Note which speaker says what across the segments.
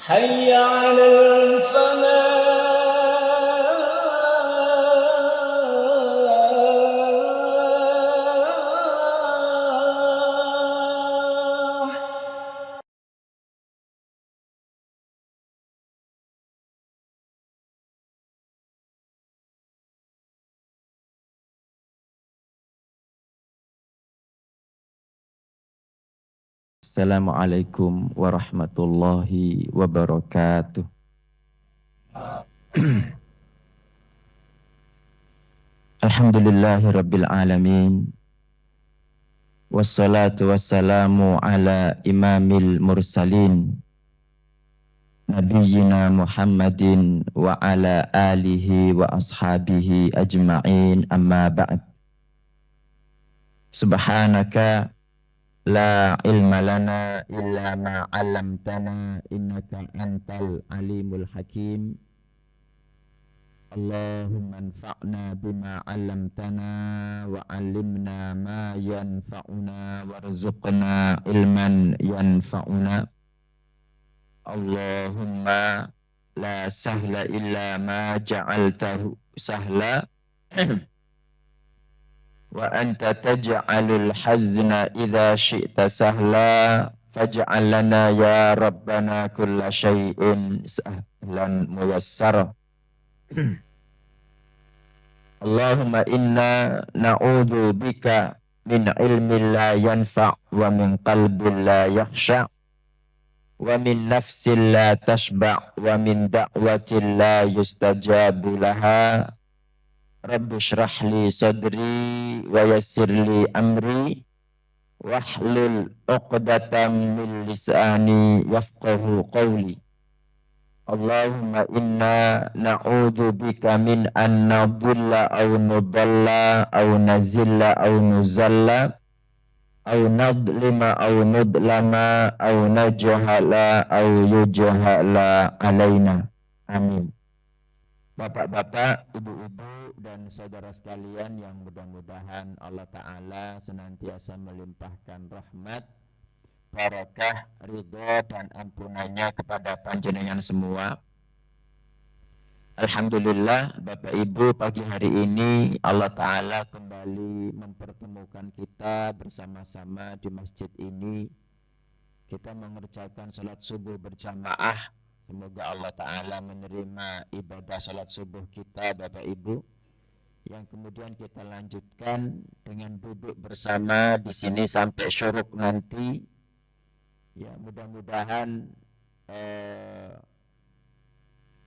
Speaker 1: حي على الفلاح.
Speaker 2: Assalamualaikum warahmatullahi wabarakatuh. Alhamdulillahi rabbil alamin. Wassalatu wassalamu ala imamil mursalin Nabiyyina Muhammadin wa ala alihi wa ashabihi ajma'in, amma ba'd. Subhanaka la ilma lana illa ma 'allamtana innaka antal alimul hakim. Allahumma anfa'na bima 'allamtana wa 'allimna ma yanfa'una warzuqna ilman yanfa'una. Allahumma la sahla illa ma ja'altahu sahla wa anta taj'alul hazna idza syi'ta sahla faj'al lana ya rabbana kulla syai'in sahlan muyassara. Allahumma inna na'udzu bika min ilmin la yanfa' wa min qalbin la yakhsha' wa min nafsin la tashba' wa min da'watin la yustajabu laha. Rabbi shrah li sadri wa yassir li amri wahlul 'uqdatam min lisani yafqahu qawli. Allahumma inna na'udzu bika min an nadilla aw nudalla aw nazilla aw nuzalla aw nadlima aw nudlama aw najhala aw yujhala alaina. Amin. Bapak-bapak, ibu-ibu, dan saudara sekalian yang mudah-mudahan Allah Ta'ala senantiasa melimpahkan rahmat, barakah, ridho, dan ampunannya kepada panjenengan semua. Alhamdulillah, Bapak Ibu, pagi hari ini Allah Ta'ala kembali mempertemukan kita bersama-sama di masjid ini. Kita mengerjakan salat subuh berjamaah. Semoga Allah Ta'ala menerima ibadah salat subuh kita, Bapak Ibu, yang kemudian kita lanjutkan dengan duduk bersama di sini sampai syuruk nanti. Ya, mudah-mudahan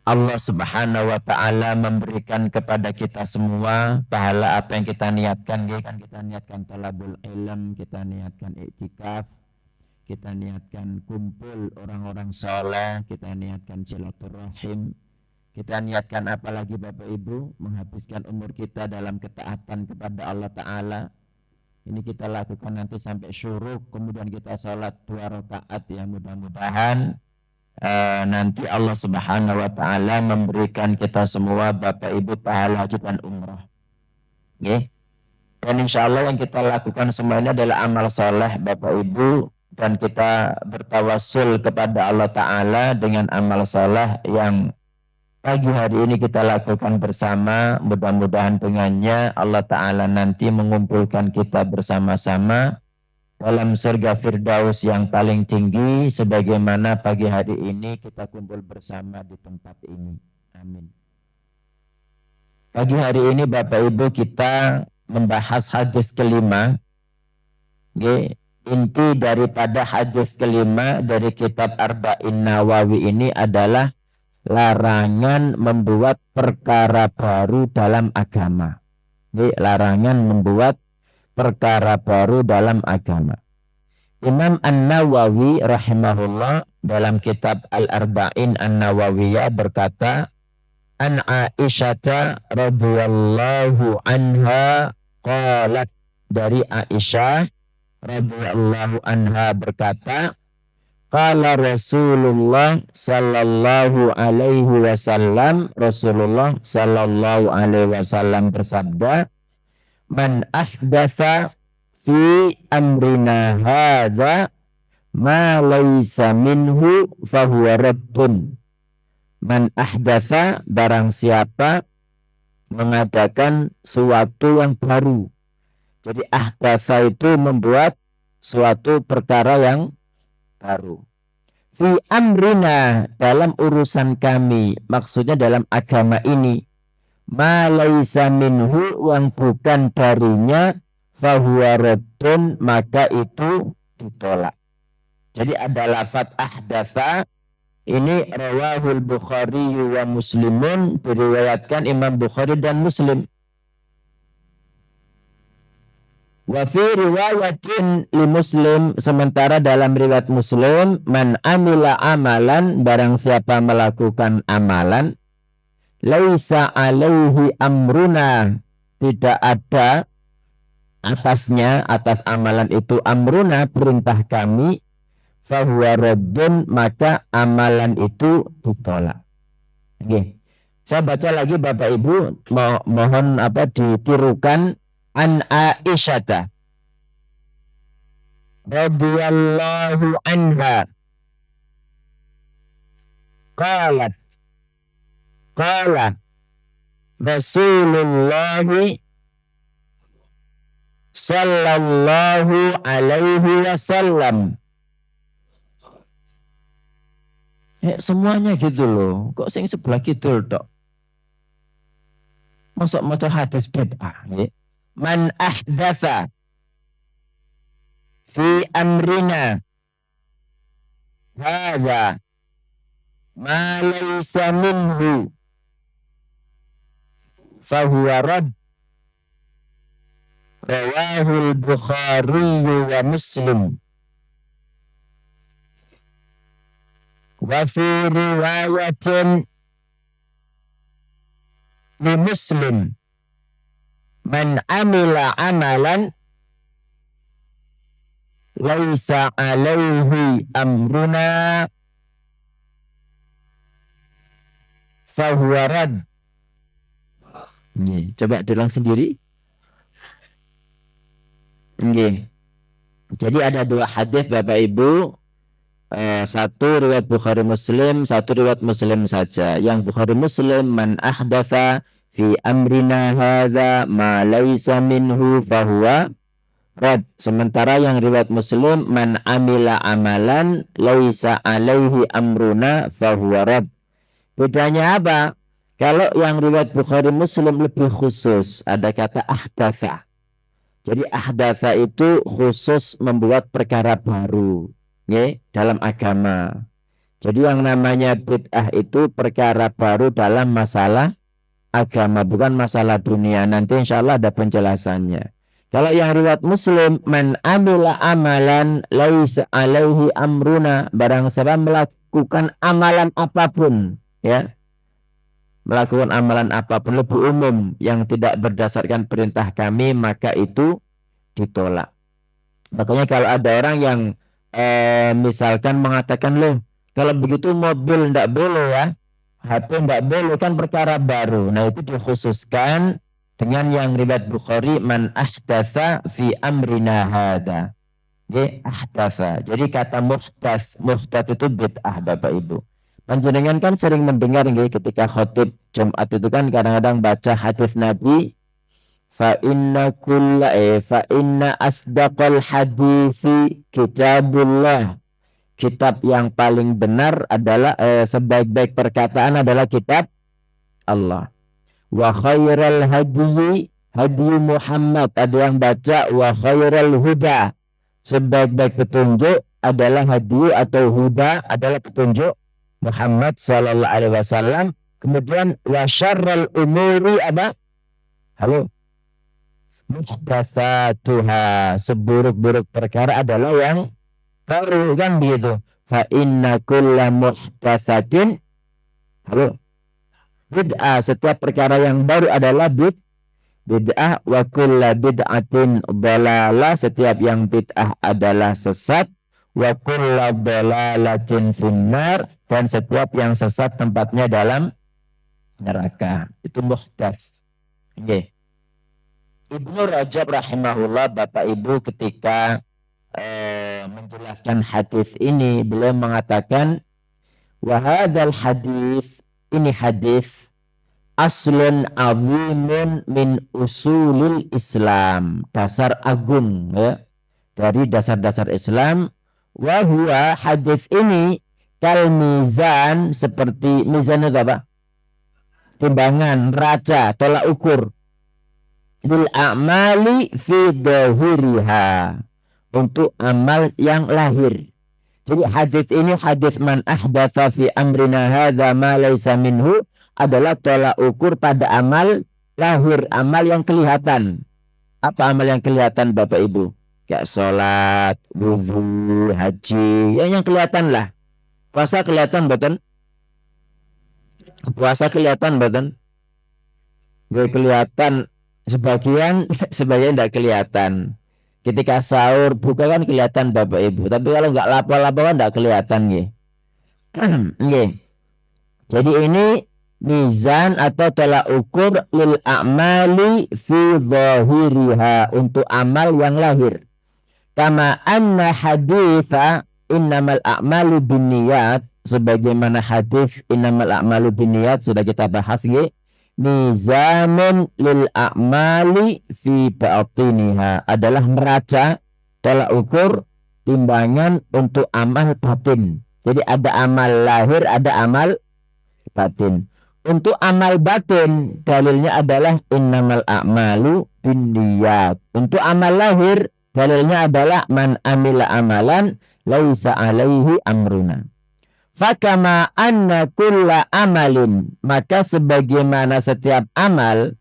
Speaker 2: Allah Subhanahu wa Ta'ala memberikan kepada kita semua pahala apa yang kita niatkan. Kan kita niatkan talabul ilm, kita niatkan iktikaf, kita niatkan kumpul orang-orang soleh, kita niatkan silaturahim, kita niatkan apalagi Bapak Ibu, menghabiskan umur kita dalam ketaatan kepada Allah Ta'ala. Ini kita lakukan nanti sampai syuruk, kemudian kita sholat 2 rakaat ya, mudah-mudahan nanti Allah Subhanahu wa Ta'ala memberikan kita semua Bapak Ibu pahala haji dan umrah. Okay? Dan insya Allah yang kita lakukan semua ini adalah amal soleh Bapak Ibu, dan kita bertawassul kepada Allah Ta'ala dengan amal soleh yang pagi hari ini kita lakukan bersama. Mudah-mudahan dengannya Allah Ta'ala nanti mengumpulkan kita bersama-sama dalam surga Firdaus yang paling tinggi, sebagaimana pagi hari ini kita kumpul bersama di tempat ini. Amin. Pagi hari ini Bapak Ibu kita membahas hadis kelima. Okay. Inti daripada hadis kelima dari kitab Arba'in Nawawi ini adalah larangan membuat perkara baru dalam agama. Okay. Larangan membuat perkara baru dalam agama. Imam An-Nawawi rahimahullah dalam kitab Al-Arba'in An-Nawawiyah berkata, An Aisyata radhiyallahu anha qalat, dari Aisyah radhiyallahu anha berkata, qala Rasulullah sallallahu alaihi wasallam, Rasulullah sallallahu alaihi wasallam bersabda, man ahdatsa fi amrina hadza ma laisa minhu fahuwa raddun. Man ahdatsa, barang siapa mengadakan suatu yang baru. Jadi ahdatsa itu membuat suatu perkara yang baru. Fi amrina, dalam urusan kami, maksudnya dalam agama ini, ma laisa minhu, yang bukan darinya, fahuwa raddun, maka itu ditolak. Jadi ada lafaz ahdatsa ini rawahul Bukhari wa Muslimun, diriwayatkan Imam Bukhari dan Muslim. Wa fi riwayatin li Muslim, sementara dalam riwayat Muslim, man amila amalan, barang siapa melakukan amalan, laisa alaihi amruna, tidak ada atasnya, atas amalan itu, amruna, perintah kami, fahuwa raddun, maka amalan itu ditolak. Oke. Saya baca lagi Bapak Ibu, mohon ditirukan. An Aisyah radhiyallahu anha qalat qala Rasulullah sallallahu alaihi wasallam. Semuanya gitu loh. Kok sing sebelah kidul tok? Masuk maca hadis bid'ah nggih. Man ahdatsa fi amrina hadza ma laysa minhu fahuwa rad. Rawahul Bukhari wa Muslim. Wa fi riwayatin li Muslim, man amila amalan laisa alaihi amruna fahuwa rad. Coba diulang sendiri. Jadi ada dua hadis Bapak Ibu, satu riwayat Bukhari Muslim, satu riwayat Muslim saja. Yang Bukhari Muslim, man ahdatsa fi amrina hadza ma laisa minhu fahuwa rad. Sementara yang riwayat Muslim, man amila amalan laisa alaihi amruna fahuwa rad. Bedanya apa? Kalau yang riwayat Bukhari Muslim lebih khusus, ada kata ahdatsa. Jadi ahdatsa itu khusus membuat perkara baru dalam agama. Jadi yang namanya bid'ah itu perkara baru dalam masalah agama, bukan masalah dunia. Nanti insya Allah ada penjelasannya. Kalau yang riwayat Muslim, man amila amalan laisa alaihi amruna, barang siapa melakukan amalan apapun, melakukan amalan apapun, lebih umum, yang tidak berdasarkan perintah kami, maka itu ditolak. Makanya kalau ada orang yang misalkan mengatakan, loh kalau begitu mobil tidak boleh ya, HP tidak boleh, kan perkara baru. Nah itu dikhususkan dengan yang riwayat Bukhari, man ahdatsa fi amrina hadza. Ahdatsa. Jadi kata muhdath itu bid'ah Bapak Ibu. Panjenengan kan sering mendengar ketika khutbah Jumat itu kan kadang-kadang baca hadis Nabi, fa inna asdaqal hadithi kitabullah. Kitab yang paling benar adalah sebaik-baik perkataan adalah kitab Allah. Wa khairal hadyi Muhammad. Ada yang baca wa khairal huda. Sebaik-baik petunjuk adalah hadyu atau huda adalah petunjuk Muhammad sallallahu alaihi wasallam. Kemudian wa syarral umuri apa? Halo. Muhdatsatuha. Seburuk-buruk perkara adalah yang baru, kan begitu. Fa inna kulla muhdatsatin bid'ah. Setiap perkara yang baru adalah bid'ah. Wa kulla bid'atin dhalalah. Setiap yang bid'ah adalah sesat. Wa kulla dhalalatin finnar. Dan setiap yang sesat tempatnya dalam neraka. Itu muhdats. Ibnu Rajab rahimahullah, Bapak Ibu, ketika menjelaskan hadis ini, beliau mengatakan wa hadzal hadis, ini hadis aslun azimun min usulil Islam, dasar agung ya dari dasar-dasar Islam. Wa huwa, hadis ini kal mizan, seperti mizan itu apa? Timbangan, neraca, tolak ukur. Bil a'mali fi dhahiriha, untuk amal yang lahir. Jadi hadis ini hadis man ahdatsa fi amrina hadza ma laysa minhu, adalah tolak ukur pada amal lahir, amal yang kelihatan. Apa amal yang kelihatan Bapak Ibu? Kayak sholat, wudu, haji, yang kelihatan lah. Puasa kelihatan betul? Puasa kelihatan betul? Gak kelihatan sebagian, sebagian tidak kelihatan. Ketika sahur buka kan kelihatan Bapak Ibu, tapi kalau nggak lapar-lapar kan tidak kelihatan nggih. Nggih. Jadi ini mizan atau tolak ukur lil a'mali fi dhahiriha, untuk amal yang lahir. Kama anna haditha innamal a'malu binniyat, sebagaimana hadis innamal a'malu binniyat sudah kita bahas nggih. Mizanun lil a'mali fi batiniha, adalah neraca, tolak ukur, timbangan untuk amal batin. Jadi ada amal lahir, ada amal batin. Untuk amal batin dalilnya adalah innamal a'malu binniyat. Untuk amal lahir dalilnya adalah man amila amalan laisa alaihi amruna. Fakama anna kulla amalin, maka sebagaimana setiap amal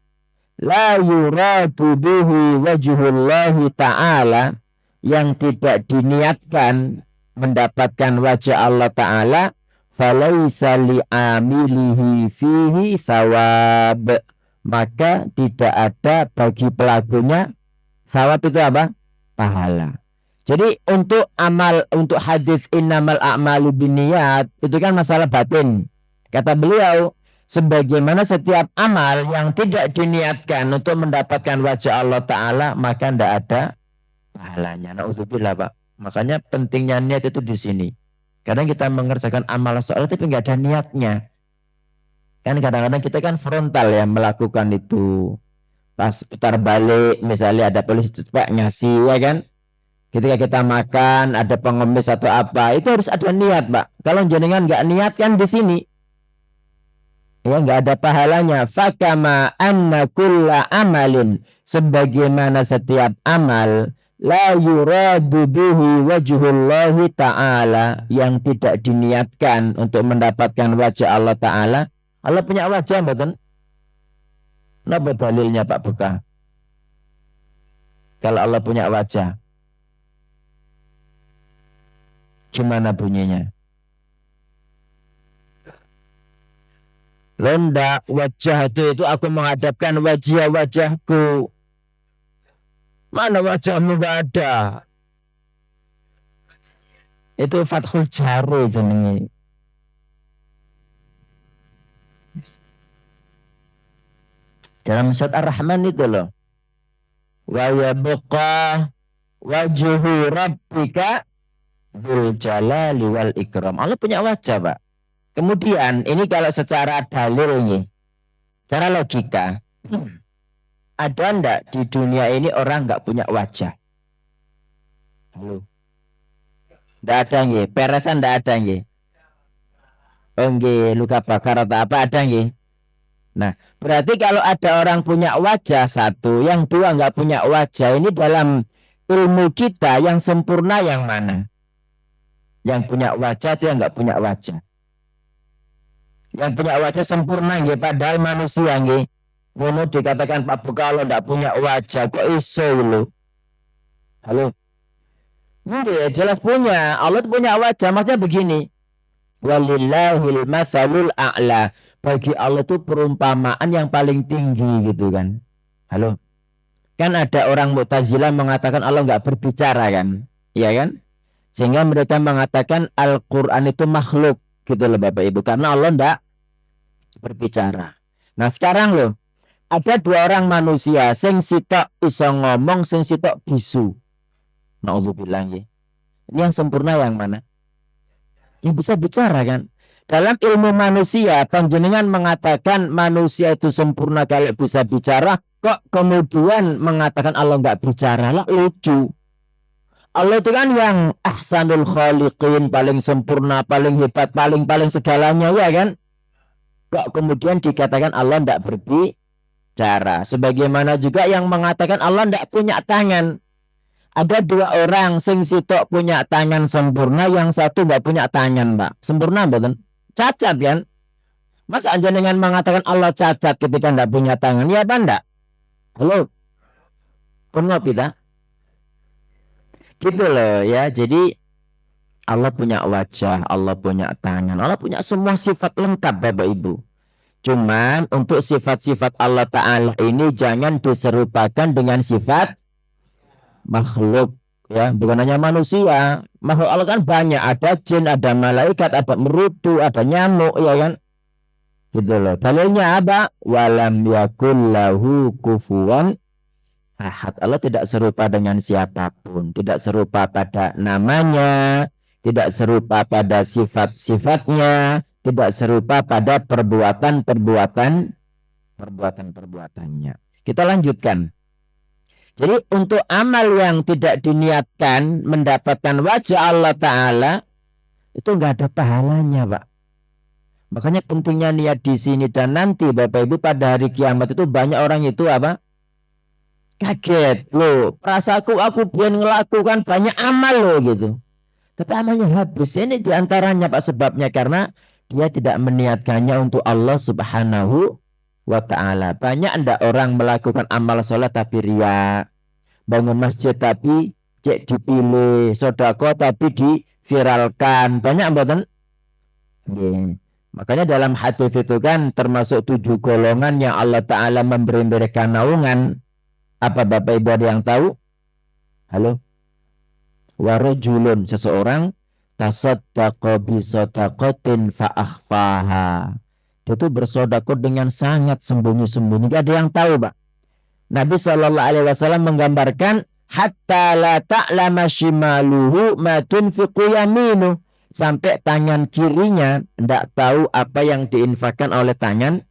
Speaker 2: la yuradu bihi wajhullahi ta'ala, yang tidak diniatkan mendapatkan wajah Allah Ta'ala, falaysa li'amilihi fihi thawab, maka tidak ada bagi pelakunya thawab. Itu apa? Pahala. Jadi untuk amal, untuk hadis innamal a'malu binniyat, itu kan masalah batin. Kata beliau, sebagaimana setiap amal yang tidak diniatkan untuk mendapatkan wajah Allah Ta'ala, maka tidak ada pahalanya. Na'udzubillah Pak. Makanya pentingnya niat itu di sini. Kadang kita mengerjakan amal soal tapi nggak ada niatnya. Kan kadang-kadang kita kan frontal ya melakukan itu. Pas putar balik, misalnya ada polisi cepat ngasih, ya kan? Ketika kita makan ada pengemis atau apa, itu harus ada niat, Pak. Kalau jenengan nggak niat kan di sini, ya nggak ada pahalanya. Fakama anna kulla amalin, sebagaimana setiap amal la yuradu bihi wajhullahi ta'ala, yang tidak diniatkan untuk mendapatkan wajah Allah Ta'ala. Allah punya wajah, betul? Napa dalilnya Pak Buka? Kalau Allah punya wajah, gimana bunyinya? Londa wajah itu aku menghadapkan wajahku. Mana wajahmu? Gak ada. Itu Fathul Jari jenenge. Dalam surat Ar-Rahman itu loh. Wa yabqa wajhu rabbika dzul jalali wal ikram. Allah punya wajah, Pak. Kemudian ini kalau secara dalil nih, secara logika, ada ndak di dunia ini orang nggak punya wajah? Halo, ndak ada nggih? Peresan ndak ada nggih? Oh nggih, luka bakar atau apa ada nggih? Nah, berarti kalau ada orang punya wajah satu, yang dua nggak punya wajah, ini dalam ilmu kita yang sempurna yang mana? Yang punya wajah itu yang nggak punya wajah. Yang punya wajah sempurna nggih, padahal manusia nggih. Ngono dikatakan Pak Buka Allah ndak punya wajah, kok iso lho? Halo. Nggih, jelas punya. Allah punya wajah, maksudnya begini. Walillahil matsalul a'la. Bagi Allah itu perumpamaan yang paling tinggi gitu kan. Halo. Kan ada orang Mu'tazilah mengatakan Allah nggak berbicara kan? Iya kan? Sehingga mereka mengatakan Al-Qur'an itu makhluk gitu loh Bapak Ibu, karena Allah ndak berbicara. Nah, sekarang loh, ada dua orang manusia, sing sitok iso ngomong, sing sitok bisu. Nauzubillah nggih. Ini yang sempurna yang mana? Yang bisa bicara kan? Dalam ilmu manusia, panjenengan mengatakan manusia itu sempurna kalau bisa bicara, kok kemudian mengatakan Allah nggak bicara? Lah lucu. Allah itu kan yang ahsanul khaliqin, paling sempurna, paling hebat, paling segalanya ya kan? Kok kemudian dikatakan Allah tidak berbicara? Sebagaimana juga yang mengatakan Allah tidak punya tangan. Ada dua orang, sing sitok punya tangan sempurna, yang satu nggak punya tangan, Pak. Sempurna betul? Cacat kan? Masa dengan mengatakan Allah cacat ketika tidak punya tangan? Ya apa enggak? Halo? Pernah kita? Gitu loh ya. Jadi Allah punya wajah, Allah punya tangan, Allah punya semua sifat lengkap Bapak Ibu. Cuman untuk sifat-sifat Allah Ta'ala ini jangan diserupakan dengan sifat makhluk. Ya, bukan hanya manusia. Makhluk Allah kan banyak. Ada jin, ada malaikat, ada merutu, ada nyamuk, ya kan? Gitu loh. Dalilnya apa? Walam yakul lahu kufuwan ahad. Allah tidak serupa dengan siapapun. Tidak serupa pada namanya, tidak serupa pada sifat-sifatnya, tidak serupa pada perbuatannya. Kita lanjutkan. Jadi untuk amal yang tidak diniatkan mendapatkan wajah Allah Ta'ala itu nggak ada pahalanya, Pak. Makanya pentingnya niat di sini, dan nanti Bapak Ibu pada hari kiamat itu banyak orang itu apa? Kaget loh, perasaanku aku bukan melakukan banyak amal loh gitu. Tapi amalnya habis. Ini diantaranya Pak sebabnya karena dia tidak meniatkannya untuk Allah Subhanahu wa Ta'ala. Banyak ndak orang melakukan amal sholat tapi riya, bangun masjid tapi cek dipilih, sodako tapi diviralkan, banyak mboten? Makanya dalam hadis itu kan termasuk 7 golongan yang Allah Ta'ala memberi mereka naungan. Apa Bapak Ibu ada yang tahu? Halo? Warajulun, seseorang tasaddaqa bi sadaqatin fa akhfaha. Dia itu bersodako dengan sangat sembunyi-sembunyi. Gak ada yang tahu, Pak. Nabi SAW menggambarkan hatta la ta'lama shimaluhu ma tunfiqu yaminu, sampai tangan kirinya tidak tahu apa yang diinfakkan oleh tangan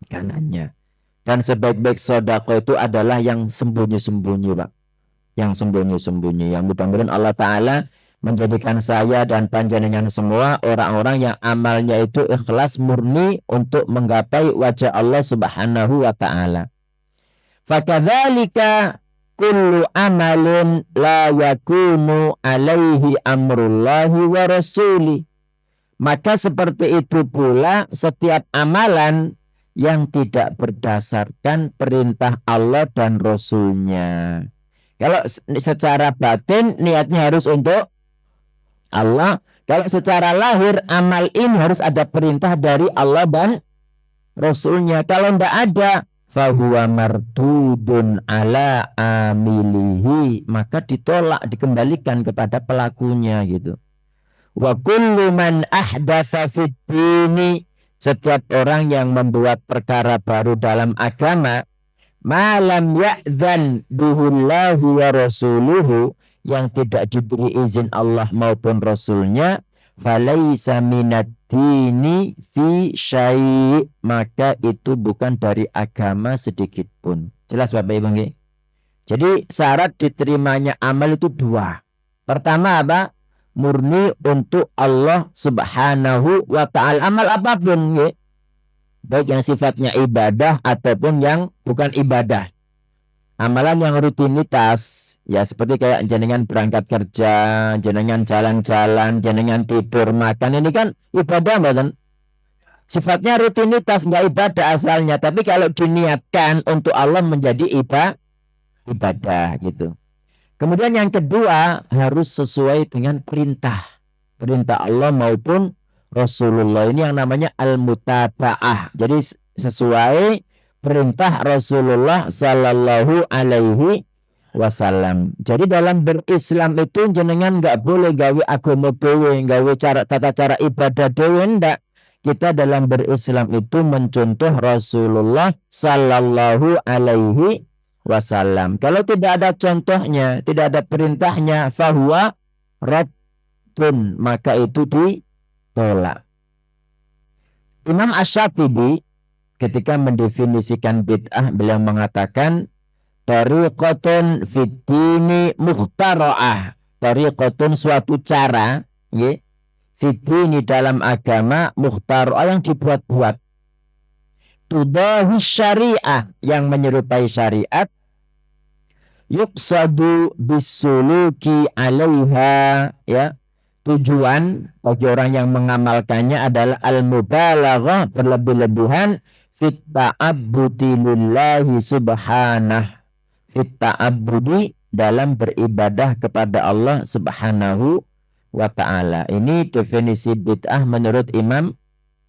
Speaker 2: kanannya. Dan sebaik-baik sodako itu adalah yang sembunyi-sembunyi, Pak. Yang sembunyi-sembunyi. Yang mudah-mudahan Allah Ta'ala menjadikan saya dan panjenengan semua orang-orang yang amalnya itu ikhlas murni untuk menggapai wajah Allah Subhanahu wa Ta'ala. Fakadzalika kullu amalin la yakunu alaihi amrullahi wa rasuli. Maka seperti itu pula setiap amalan yang tidak berdasarkan perintah Allah dan Rasulnya. Kalau secara batin niatnya harus untuk Allah. Kalau secara lahir amal ini harus ada perintah dari Allah dan Rasulnya. Kalau tidak ada, fahuwa martudun ala amilihi, maka ditolak, dikembalikan kepada pelakunya gitu. Wa kullu man ahdatsa fid dini, setiap orang yang membuat perkara baru dalam agama, malam ya'dzan bihullahu wa rasuluhu, yang tidak diberi izin Allah maupun Rasulnya, falaisa minad dini fi syai', maka itu bukan dari agama sedikit pun. Jelas Bapak Ibu nggih? Jadi syarat diterimanya amal itu 2. Pertama apa? Murni untuk Allah Subhanahu wa Ta'ala. Amal apapun nggih. Baik yang sifatnya ibadah ataupun yang bukan ibadah. Amalan yang rutinitas, ya seperti kayak jenengan berangkat kerja, jenengan jalan-jalan, jenengan tidur, makan, ini kan ibadah, kan? Sifatnya rutinitas, nggak ibadah asalnya, tapi kalau diniatkan untuk Allah menjadi ibadah gitu. Kemudian yang kedua harus sesuai dengan perintah Allah maupun Rasulullah. Ini yang namanya al-mutaba'ah. Jadi sesuai perintah Rasulullah Sallallahu Alaihi Wasallam. Jadi dalam berislam itu jenengan nggak boleh gawe agama dewe, gawe tata cara ibadah dewe, ndak. Kita dalam berislam itu mencontoh Rasulullah Sallallahu Alaihi Wasallam. Kalau tidak ada contohnya, tidak ada perintahnya, fahuwa raddun, maka itu ditolak. Imam Asy-Syatibi ketika mendefinisikan bid'ah beliau mengatakan tariqatun fid dini mukhtara'ah. Tariqatun suatu cara, nggih, fid dini dalam agama mukhtara'ah yang dibuat-buat. Tudahi syariah yang menyerupai syariat, yuqsadu bisuluki 'alaiha, ya. Tujuan bagi orang yang mengamalkannya adalah al-mubalaghah, berlebih-lebihan fit ta'abbudi lillahi subhanah. Fit ta'abbudi, dalam beribadah kepada Allah subhanahu wa ta'ala. Ini definisi bid'ah menurut Imam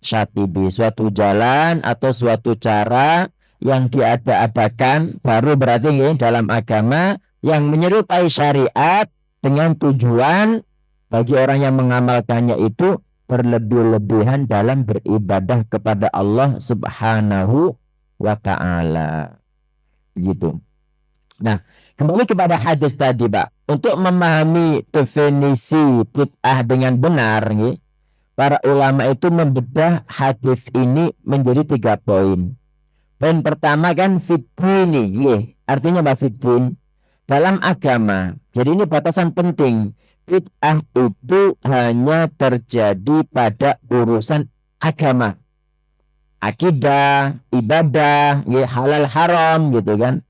Speaker 2: Syatibi, suatu jalan atau suatu cara yang diada-adakan baru berarti ya, dalam agama yang menyerupai syariat dengan tujuan bagi orang yang mengamalkannya itu berlebih-lebihan dalam beribadah kepada Allah subhanahu wa ta'ala. Gitu. Nah, kembali kepada hadis tadi, Pak. Untuk memahami definisi bid'ah dengan benar, nih, para ulama itu membedah hadis ini menjadi 3 poin. Poin pertama kan fiddini, artinya apa fiddin? Dalam agama. Jadi ini batasan penting. Bid'ah itu hanya terjadi pada urusan agama, akidah, ibadah, halal haram gitu kan.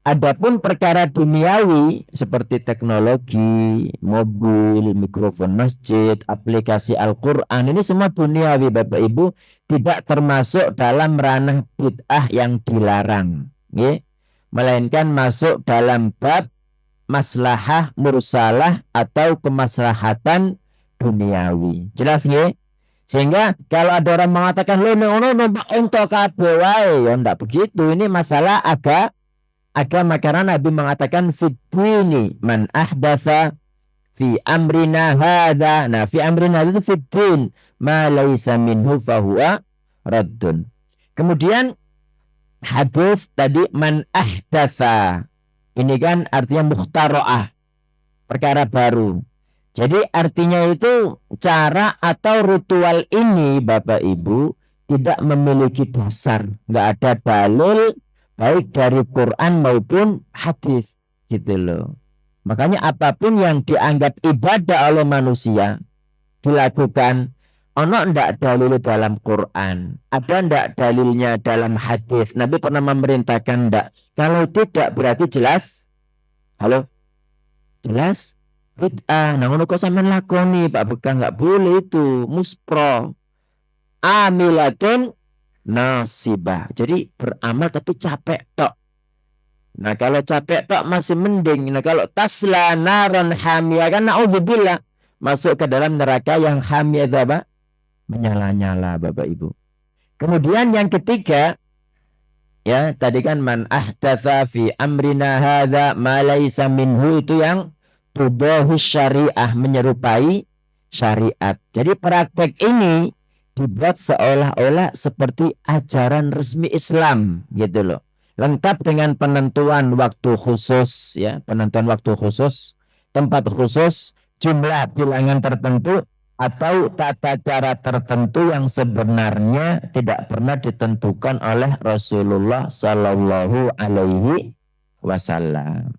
Speaker 2: Adapun perkara duniawi seperti teknologi, mobil, mikrofon masjid, aplikasi Al-Quran, ini semua duniawi Bapak Ibu, tidak termasuk dalam ranah bid'ah yang dilarang, melainkan masuk dalam bab maslahah mursalah atau kemaslahatan duniawi. Jelas nggih? Sehingga kalau ada orang mengatakan lo numpak ento kabeh wae, ya ndak begitu. Ini masalah agama, karena Nabi mengatakan fiddini man ahdatsa fi amrina hadza. Nah, fi amrina itu fiddin ma laisa minhu fahuwa raddun. Kemudian hadis tadi man ahdatsa, ini kan artinya mukhtara'ah, perkara baru. Jadi artinya itu cara atau ritual ini Bapak Ibu tidak memiliki dasar, nggak ada dalil baik dari Quran maupun hadis, gitu loh. Makanya apapun yang dianggap ibadah oleh manusia dilakukan, ono ndak dalil dalam Quran, ada ndak dalilnya dalam hadis. Nabi pernah memerintahkan ndak? Kalau tidak berarti jelas, halo, jelas bid'ah. Nah, ngono kok sampean lakoni Pak Bekang, nggak boleh itu, muspro amilatun nasibah. Jadi beramal tapi capek tok. Nah, kalau capek tok masih mending. Nah, kalau tasla naron hamiyah, kan naudzubillah, masuk ke dalam neraka yang hamiyah apa? Menyala-nyala Bapak Ibu. Kemudian yang ketiga, ya tadi kan man ahdatsa fi amrina hadza ma laisa minhu, itu yang tudahu syariah, menyerupai syariat. Jadi praktek ini dibuat seolah-olah seperti ajaran resmi Islam, gitu loh. Lengkap dengan penentuan waktu khusus, ya, penentuan waktu khusus, tempat khusus, jumlah bilangan tertentu, atau tata cara tertentu yang sebenarnya tidak pernah ditentukan oleh Rasulullah Sallallahu Alaihi Wasallam.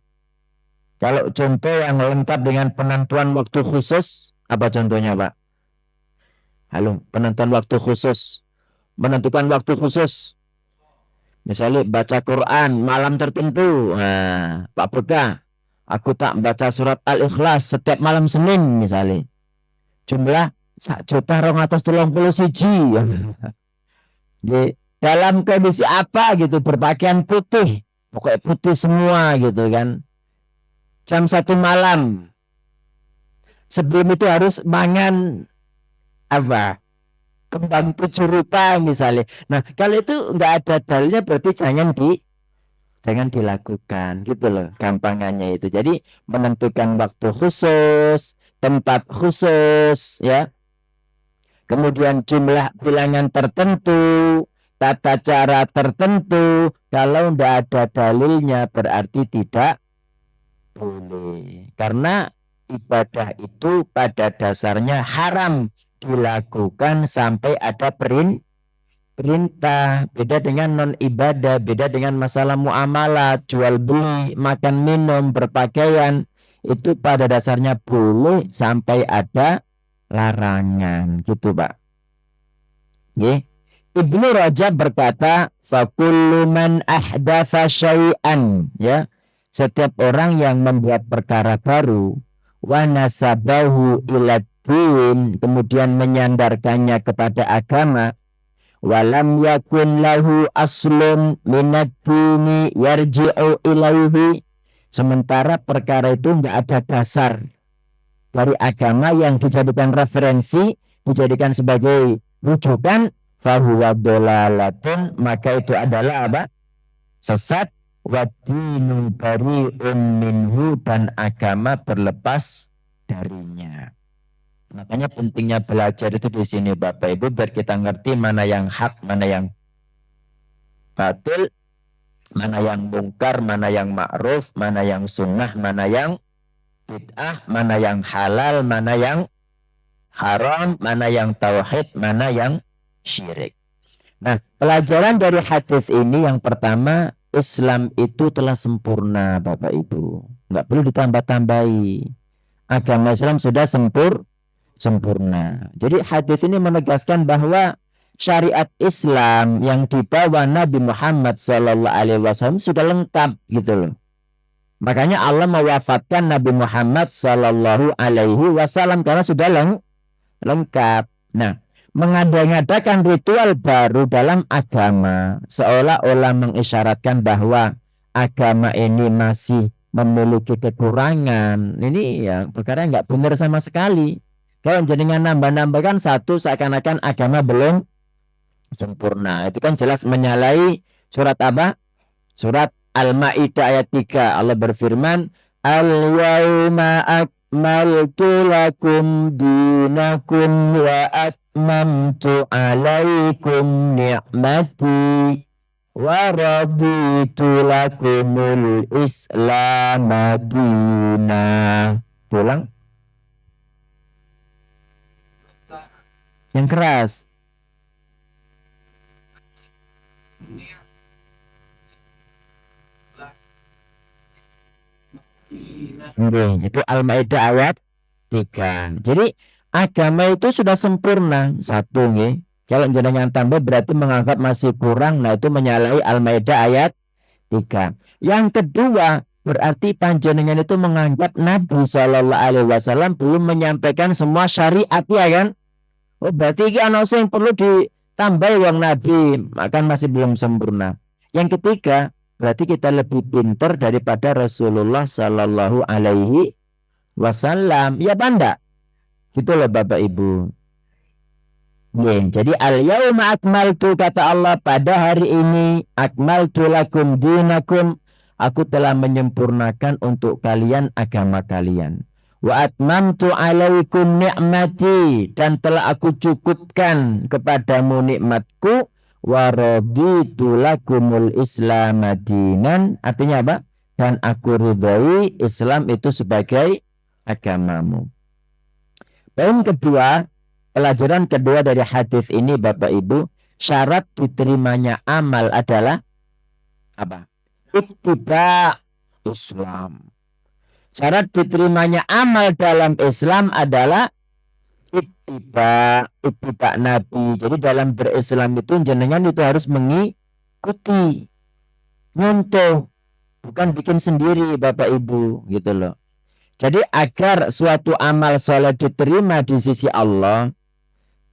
Speaker 2: Kalau contoh yang lengkap dengan penentuan waktu khusus, apa contohnya Pak? Halo, penentuan waktu khusus, menentukan waktu khusus. Misalnya baca Quran malam tertentu. Nah, Pak Beka, aku tak baca surat Al-Ikhlas setiap malam Senin misalnya. Jumlah 1.231. Dalam kondisi apa gitu, berpakaian putih, pokoknya putih semua gitu kan. Jam 1 malam. Sebelum itu harus mangan apa? Kembang 7 rupa misalnya. Nah, kalau itu nggak ada dalilnya berarti jangan dilakukan, gitu loh gampangannya itu. Jadi menentukan waktu khusus, tempat khusus, ya. Kemudian jumlah bilangan tertentu, tata cara tertentu, kalau nggak ada dalilnya berarti tidak boleh. Karena ibadah itu pada dasarnya haram dilakukan sampai ada perintah. Beda dengan non ibadah, beda dengan masalah muamalah, jual beli, makan minum, berpakaian, itu pada dasarnya boleh sampai ada larangan, gitu Pak. Nggih. Ibnu Rajab berkata, fakullu man ahdatha syai'an, ya. Setiap orang yang membuat perkara baru, wa nasabahu ila din, kemudian menyandarkannya kepada agama, walam yakun lahu aslun minad dini yarji'u ilaihi, sementara perkara itu enggak ada dasar dari agama yang dijadikan referensi, dijadikan sebagai rujukan, fahuwa dolalatun, maka itu adalah apa? Sesat. Wadinu bari'un minhu, dan agama berlepas darinya. Makanya pentingnya belajar itu di sini Bapak Ibu, biar kita ngerti mana yang hak, mana yang batil, mana yang mungkar, mana yang ma'ruf, mana yang sunnah, mana yang bid'ah, mana yang halal, mana yang haram, mana yang tauhid, mana yang syirik. Nah, pelajaran dari hadis ini yang pertama, Islam itu telah sempurna Bapak Ibu. Nggak perlu ditambah-tambahi. Agama Islam sudah sempurna. Jadi hadis ini menegaskan bahwa syariat Islam yang dibawa Nabi Muhammad SAW sudah lengkap gitu loh. Makanya Allah mewafatkan Nabi Muhammad SAW karena sudah lengkap. Nah, mengadakan ritual baru dalam agama seolah-olah mengisyaratkan bahwa agama ini masih memiliki kekurangan. Ini ya perkara yang nggak benar sama sekali. Kalau jenengan nambah-nambahkan satu, seakan-akan agama belum sempurna. Itu kan jelas menyalahi surat apa? Surat Al-Maidah ayat 3. Allah berfirman, al-yawma akmaltu lakum dinakum wa atmamtu alaikum ni'mati wa raditu lakumul Islam madina. Ulang. Yang keras. Itu Al-Maidah ayat 3. Jadi agama itu sudah sempurna. Satu nih. Kalau jenengan tambah berarti menganggap masih kurang. Nah, itu menyalahi Al-Maidah ayat 3. Yang kedua, berarti panjenengan itu menganggap Nabi SAW belum menyampaikan semua syariat, ya kan? Oh, berarti ini ana yang perlu ditambah wong Nabi, maka masih belum sempurna. Yang ketiga, berarti kita lebih pintar daripada Rasulullah Sallallahu Alaihi Wasallam. Ya banda, gitu loh Bapak Ibu. Jadi al-yauma akmaltu, kata Allah, pada hari ini akmaltu lakum dinakum, aku telah menyempurnakan untuk kalian agama kalian. Wa atmamtu alaikum ni'mati, dan telah aku cukupkan kepadamu nikmatku. Wa raditu lakumul Islam dinan, artinya apa? Dan aku ridhoi Islam itu sebagai agamamu. Poin kedua, pelajaran kedua dari hadis ini Bapak Ibu, syarat diterimanya amal adalah apa? Ittiba Islam. Syarat diterimanya amal dalam Islam adalah ittiba Nabi. Jadi dalam berislam itu jenengan itu harus mengikuti, nyontoh, bukan bikin sendiri Bapak Ibu, gitu loh. Jadi agar suatu amal soleh diterima di sisi Allah,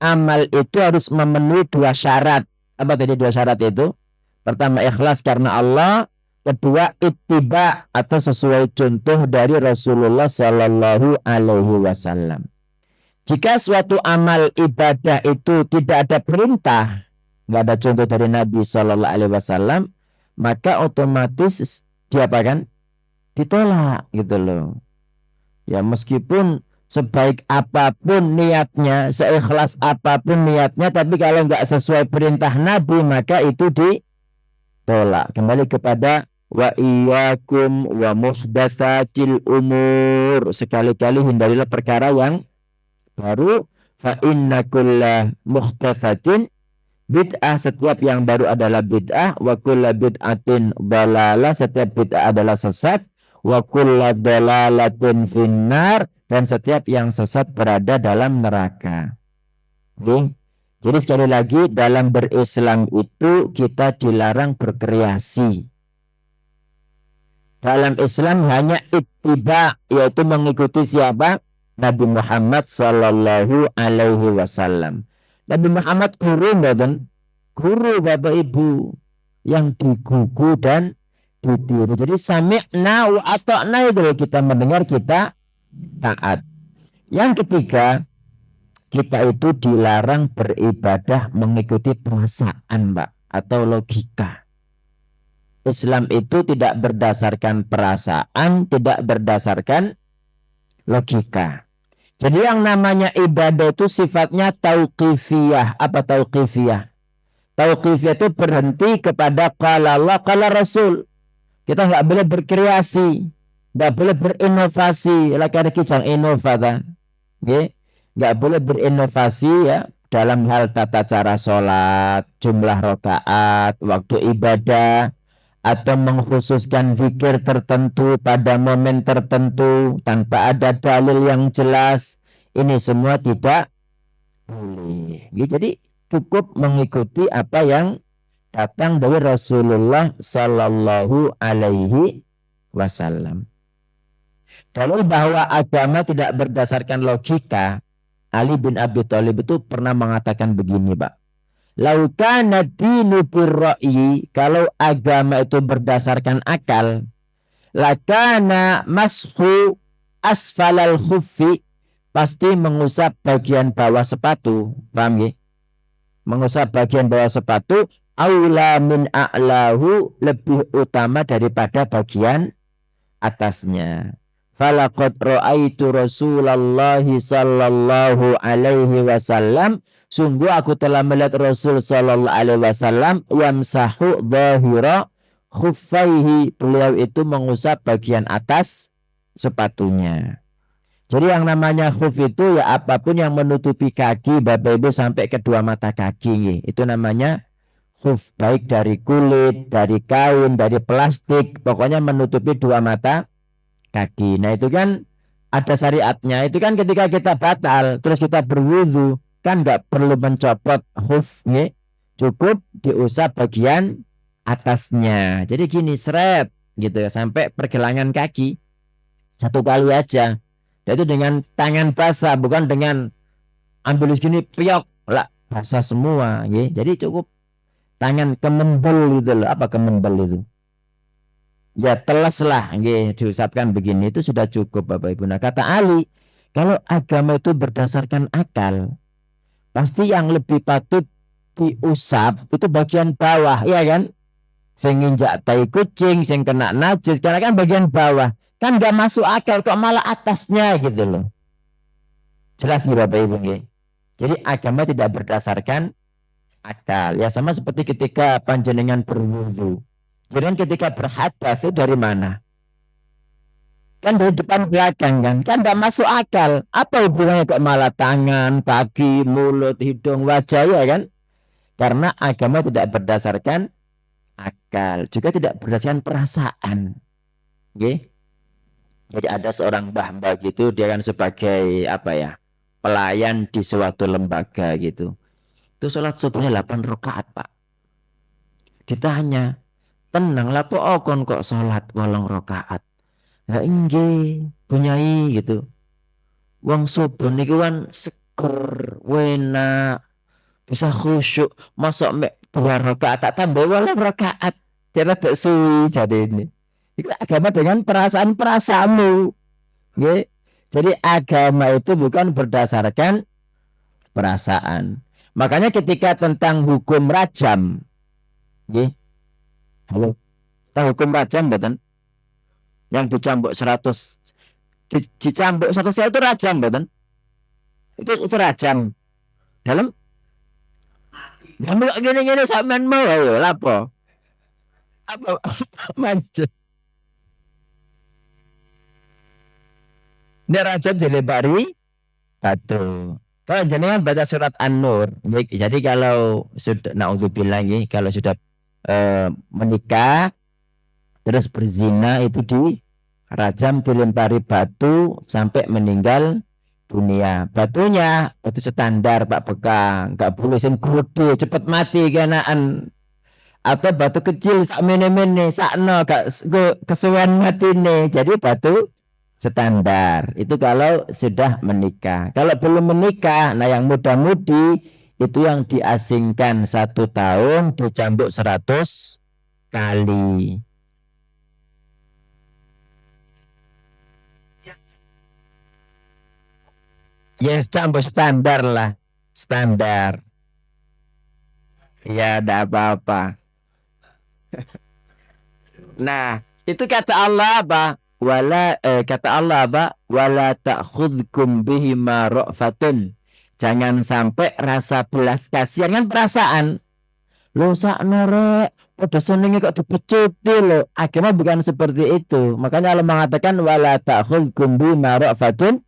Speaker 2: amal itu harus memenuhi dua syarat. Apa tadi dua syarat itu? Pertama, ikhlas karena Allah. Kedua, ittiba atau sesuai contoh dari Rasulullah Sallallahu Alaihi Wasallam. Jika suatu amal ibadah itu tidak ada perintah, nggak ada contoh dari Nabi Sallallahu Alaihi Wasallam, maka otomatis diapakan? Ditolak, gitu loh. Ya meskipun sebaik apapun niatnya, seikhlas apapun niatnya, tapi kalau nggak sesuai perintah Nabi, maka itu ditolak. Kembali kepada wa iyyakum wa muhdatsatil umur. Sekali-kali hindarilah perkara yang baru. Fa inna kulla muhdatsatin bid'ah, setiap yang baru adalah bid'ah. Wa kulla bid'atin dalalah, setiap bid'ah adalah sesat. Wa kulla dalalatin finnar, dan setiap yang sesat berada dalam neraka. Oke. Jadi sekali lagi, dalam berislam itu kita dilarang berkreasi. Dalam Islam hanya ittiba, yaitu mengikuti siapa? Nabi Muhammad sallallahu alaihi wasallam. Nabi Muhammad guru mboten? Guru Bapak Ibu yang digugu dan ditiru. Jadi sami'na wa ata'na, itu kita mendengar, kita taat. Yang ketiga, kita itu dilarang beribadah mengikuti perasaan, Mbak, atau logika. Islam itu tidak berdasarkan perasaan, tidak berdasarkan logika. Jadi yang namanya ibadah itu sifatnya tauqifiyah. Apa tauqifiyah? Tauqifiyah itu berhenti kepada qala Allah, qala Rasul. Kita nggak boleh berkreasi, nggak boleh berinovasi. Lagi kijang inovata, nggak boleh berinovasi ya dalam hal tata cara sholat, jumlah rakaat, waktu ibadah, atau mengkhususkan zikir tertentu pada momen tertentu tanpa ada dalil yang jelas. Ini semua tidak boleh. Jadi cukup mengikuti apa yang datang dari Rasulullah Sallallahu Alaihi Wasallam. Dalil bahwa agama tidak berdasarkan logika, Ali bin Abi Thalib itu pernah mengatakan begini, Pak. Lau kana dinu birra'yi, kalau agama itu berdasarkan akal, lakana mashu asfalal khuffi, pasti mengusap bagian bawah sepatu. Paham ya? Mengusap bagian bawah sepatu aula min a'lahu, lebih utama daripada bagian atasnya. Falaqad ra'aitu Rasulullah sallallahu alaihi wasallam, sungguh aku telah melihat Rasul sallallahu alaihi wasallam yamsahu dhahira khuffaihi, beliau itu mengusap bagian atas sepatunya. Jadi yang namanya khuf itu ya apapun yang menutupi kaki Bapak Ibu sampai kedua mata kaki, itu namanya khuf, baik dari kulit, dari kain, dari plastik, pokoknya menutupi dua mata kaki. Nah itu kan ada syariatnya. Itu kan ketika kita batal terus kita berwudu, kan nggak perlu mencopot khuf, cukup diusap bagian atasnya. Jadi gini, seret gitu ya, sampai pergelangan kaki, satu kali aja. Dan itu dengan tangan basah, bukan dengan ambil segini piok lah, basah semua. Jadi cukup tangan kemembel gitu loh. Apa kemembel itu? Ya teles lah, diusapkan begini, itu sudah cukup Bapak Ibu. Nah kata Ali, kalau agama itu berdasarkan akal, pasti yang lebih patut diusap itu bagian bawah, ya kan? Sing nginjak tai kucing, sing kena najis, karena kan bagian bawah. Kan gak masuk akal kok malah atasnya gitu loh. Jelas nih Bapak Ibu. Jadi agama tidak berdasarkan akal. Ya sama seperti ketika panjenengan berwudu. Jadi kan ketika berhadas itu dari mana? Kan dari depan belakang kan? Kan gak masuk akal. Apa hubungannya kok malah tangan, kaki, mulut, hidung, wajah, ya kan? Karena agama tidak berdasarkan akal, juga tidak berdasarkan perasaan. Jadi ada seorang mbah-mbah gitu, dia kan sebagai apa ya, pelayan di suatu lembaga gitu. Itu sholat subuhnya 8 rakaat Pak. Ditanya, tenang lah kon kok sholat 8 rakaat. Ya inggih, bunyai gitu. Wong subuh niki kan seger, enak, bisa khusyuk. Masuk mek 2 rakaat tak tambah 8 rakaat. Dia tak suwi jadi ini. Itu agama dengan perasaan-perasaanmu. Jadi agama itu bukan berdasarkan perasaan. Makanya ketika tentang hukum rajam, halo, tahu hukum rajam betul? Yang dicambuk 100, dicambuk 100 itu rajam betul? Itu rajam. Dalam, kamu gini-gini sampean mau ayo lapo? Apa manja? Ini Rajab dilebari batu. Kalau jenengan baca surat An-Nur, jadi kalau sudah naudzubillah lagi, kalau sudah menikah terus berzina itu di rajam dilempari batu sampai meninggal dunia. Batunya batu standar Pak Bekang, nggak boleh sing gede cepet mati kenaan atau batu kecil sak mene-mene sakno gak kesuwen mati nih. Jadi batu standar itu kalau sudah menikah. Kalau belum menikah, nah yang muda-mudi itu yang diasingkan 1 tahun dicambuk 100 kali. Ya cambuk standar lah, standar. Ya ada apa-apa. Nah, itu kata Allah apa? Kata Allah apa? Wala ta'khudkum bihima ra'fatun. Jangan sampai rasa belas kasihan kan perasaan. Lo sakno rek, pada senengnya kok dipecuti lo. Akhirnya bukan seperti itu. Makanya Allah mengatakan wala ta'khudkum bihima ra'fatun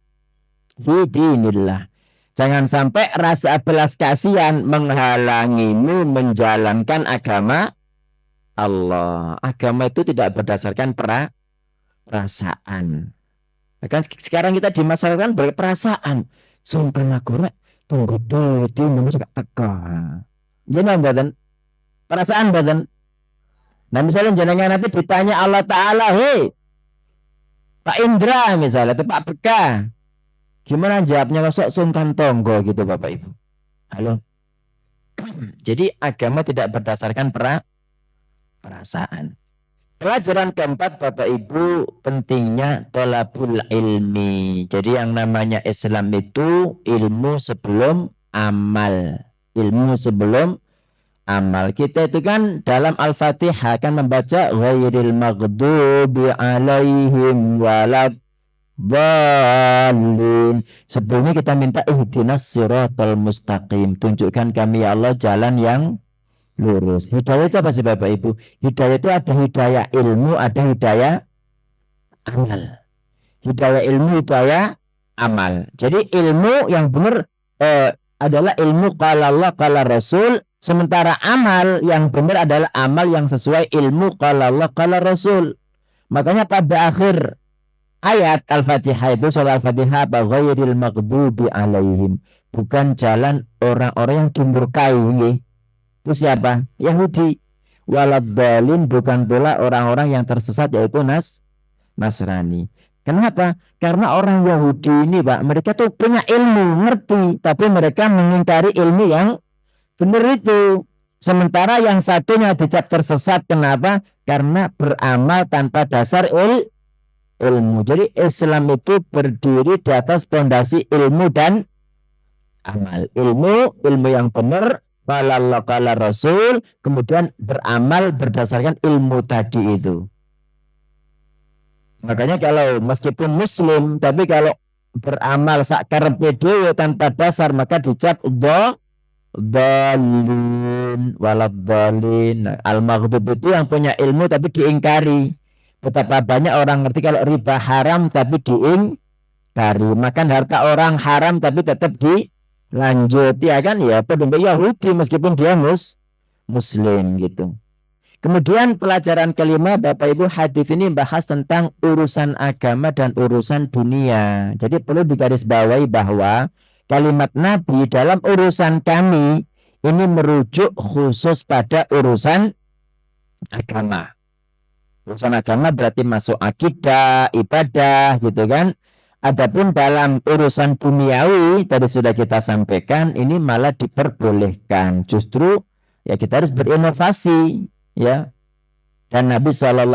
Speaker 2: fi dinillah. Jangan sampai rasa belas kasihan menghalangimu menjalankan agama Allah. Agama itu tidak berdasarkan perasaan. Kan sekarang kita di masyarakat kan berperasaan. Sumpah aku rek, tunggu dulu itu nomor gak teka. Jadi badan perasaan badan. Nah misalnya jenengan nanti ditanya Allah Ta'ala, hei Pak Indra misalnya, itu Pak Beka, gimana jawabnya masuk sungkan tonggo gitu Bapak Ibu. Halo. Jadi agama tidak berdasarkan perasaan. Pelajaran keempat Bapak Ibu pentingnya tolabul ilmi. Jadi yang namanya Islam itu ilmu sebelum amal. Ilmu sebelum amal. Kita itu kan dalam Al-Fatihah kan membaca ghairil maghdubi alaihim waladdallin. Sebelumnya kita minta ihdinas siratal mustaqim. Tunjukkan kami ya Allah jalan yang lurus. Hidayah itu apa sih Bapak Ibu? Hidayah itu ada hidayah ilmu, ada hidayah amal. Hidayah ilmu, hidayah amal. Jadi ilmu yang benar adalah ilmu qala Allah, qala Rasul. Sementara amal yang benar adalah amal yang sesuai ilmu qala Allah, qala Rasul. Makanya pada akhir ayat Al-Fatihah itu surah Al-Fatihah ghairil maghdubi alaihim. Bukan jalan orang-orang yang dimurkai. Itu siapa? Yahudi. Waladhalin bukan pula orang-orang yang tersesat yaitu Nasrani. Kenapa? Karena orang Yahudi ini Pak, mereka tuh punya ilmu, ngerti, tapi mereka mengingkari ilmu yang benar itu. Sementara yang satunya dicap tersesat. Kenapa? Karena beramal tanpa dasar ilmu. Jadi Islam itu berdiri di atas fondasi ilmu dan amal. Ilmu yang benar. Qala Allah, qala Rasul, kemudian beramal berdasarkan ilmu tadi itu. Makanya kalau meskipun muslim, tapi kalau beramal sakarepe dhewe tanpa dasar, maka dicap dhalin waladhalin. Al-maghdub itu yang punya ilmu tapi diingkari. Betapa banyak orang ngerti kalau riba haram tapi diingkari. Makan harta orang haram tapi tetap lanjut ya kan ya pedembe Yahudi meskipun dia muslim gitu. Kemudian pelajaran kelima Bapak Ibu, hadis ini bahas tentang urusan agama dan urusan dunia. Jadi perlu digarisbawahi bahwa kalimat Nabi dalam urusan kami ini merujuk khusus pada urusan agama. Urusan agama berarti masuk akidah, ibadah gitu kan. Adapun dalam urusan duniawi tadi sudah kita sampaikan ini malah diperbolehkan. Justru ya kita harus berinovasi ya. Dan Nabi SAW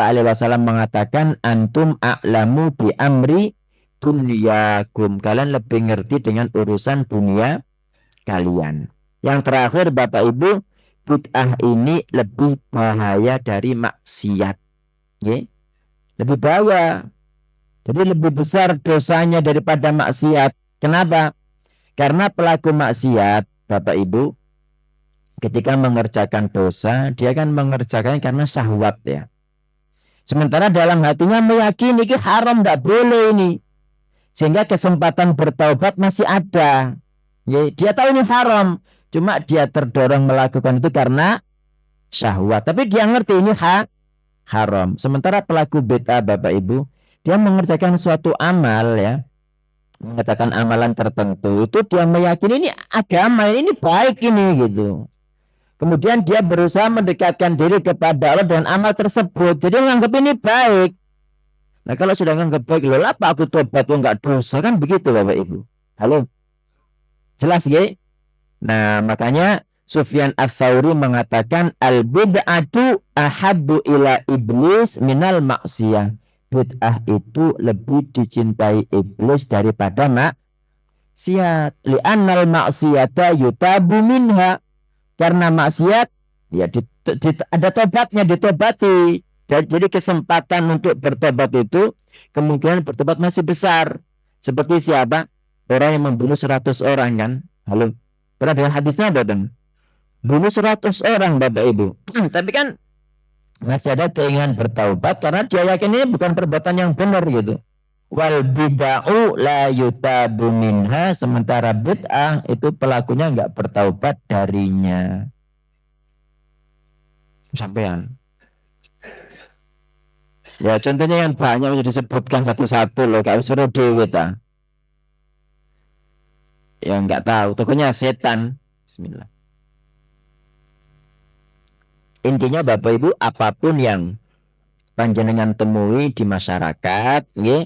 Speaker 2: mengatakan antum a'lamu bi amri dunyakum. Kalian lebih ngerti dengan urusan dunia kalian. Yang terakhir Bapak Ibu, bid'ah ini lebih bahaya dari maksiat. Ya. Lebih bahaya. Jadi lebih besar dosanya daripada maksiat. Kenapa? Karena pelaku maksiat, Bapak Ibu, ketika mengerjakan dosa, dia kan mengerjakannya karena syahwat ya. Sementara dalam hatinya meyakini ini haram, tidak boleh ini. Sehingga kesempatan bertaubat masih ada. Ya, dia tahu ini haram, cuma dia terdorong melakukan itu karena syahwat. Tapi dia ngerti ini haram. Sementara pelaku bid'ah Bapak Ibu, dia mengerjakan suatu amal ya, mengerjakan amalan tertentu, itu dia meyakini ini agama, ini baik ini gitu. Kemudian dia berusaha mendekatkan diri kepada Allah dengan amal tersebut. Jadi menganggap ini baik. Nah kalau sudah menganggap baik, loh apa aku tobat, enggak dosa, kan begitu Bapak Ibu. Halo? Jelas ya? Nah makanya Sufyan Ats-Tsauri mengatakan al-bid'atu ahabbu ila iblis minal maksiyah. Bid'ah itu lebih dicintai iblis daripada maksiat. Li'annal maksiyata yutabu minha. Karena maksiat ya ada tobatnya, ditobati. Jadi kesempatan untuk bertobat itu kemungkinan bertobat masih besar. Seperti siapa? Orang yang membunuh 100 orang kan? Halo. Pernah dengan hadisnya datang? Bunuh 100 orang Bapak Ibu. Tapi kan masih ada keinginan bertaubat karena dia yakin ini bukan perbuatan yang benar gitu. Wal bid'u la yutabu minha, sementara bid'ah itu pelakunya enggak bertaubat darinya. Sampean. Ya contohnya yang banyak sudah disebutkan satu-satu loh, kayak suruh dewe ta. Ya enggak tahu, tokonya setan. Bismillah. Intinya Bapak Ibu, apapun yang panjenengan temui di masyarakat, nggih,